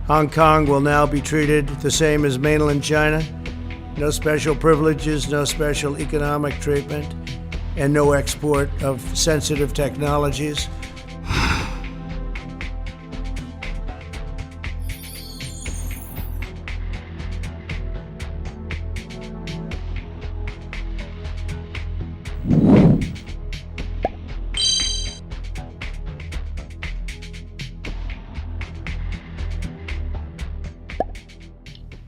Hong Kong will now be treated the same as mainland China. No special privileges, no special economic treatment, and no export of sensitive technologies.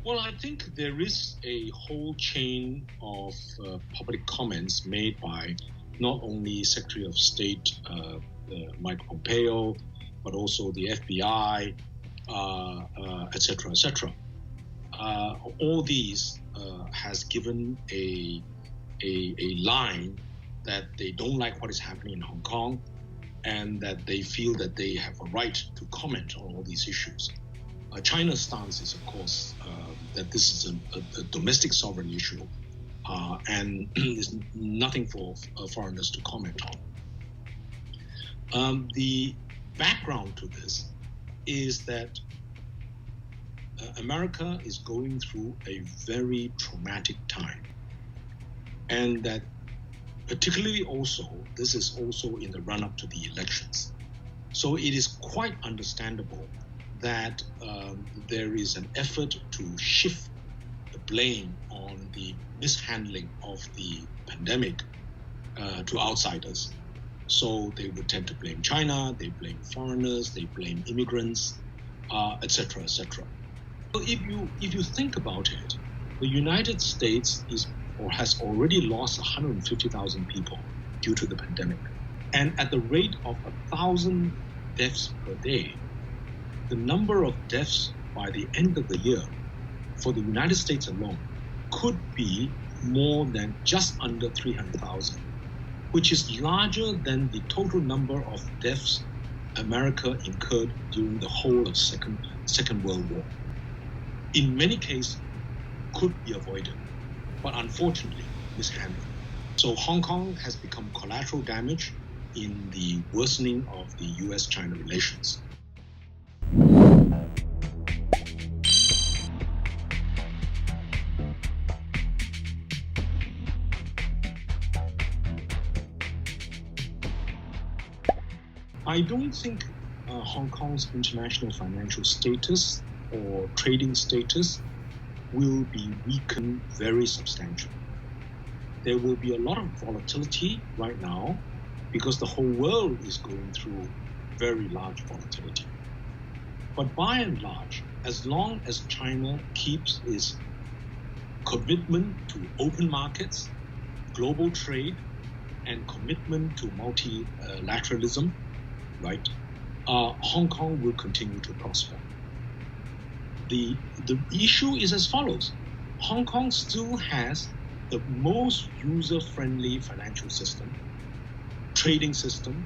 Well, I think there is a whole chain of public comments made by not only Secretary of State Mike Pompeo, but also the FBI, etc., etc. All these has given a line that they don't like what is happening in Hong Kong, and that they feel that they have a right to comment on all these issues. China's stance is, of course, that this is a domestic sovereign issue, and there's nothing for foreigners to comment on. The background to this is that America is going through a very traumatic time, and that particularly also, this is also in the run-up to the elections. So it is quite understandable that there is an effort to shift the blame on the mishandling of the pandemic to outsiders. So they would tend to blame China, they blame foreigners, they blame immigrants, etc., etc. So if you think about it, the United States has already lost 150,000 people due to the pandemic. And at the rate of 1,000 deaths per day, the number of deaths by the end of the year for the United States alone could be more than just under 300,000, which is larger than the total number of deaths America incurred during the whole of Second World War. In many cases, could be avoided, but unfortunately mishandled. So Hong Kong has become collateral damage in the worsening of the U.S. China relations. I don't think Hong Kong's international financial status or trading status will be weakened very substantially. There will be a lot of volatility right now because the whole world is going through very large volatility. But by and large, as long as China keeps its commitment to open markets, global trade, and commitment to multilateralism, right, Hong Kong will continue to prosper. The issue is as follows. Hong Kong still has the most user-friendly financial system, trading system,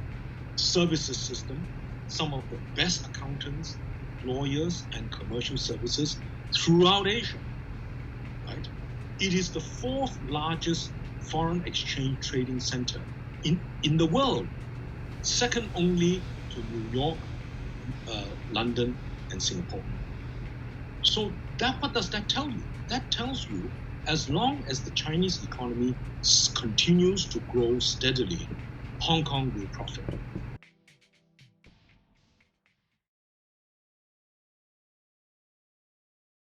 services system, some of the best accountants, lawyers, and commercial services throughout Asia, right? It is the fourth largest foreign exchange trading center in the world, second only to New York, London, and Singapore. So what does that tell you? That tells you as long as the Chinese economy continues to grow steadily, Hong Kong will profit.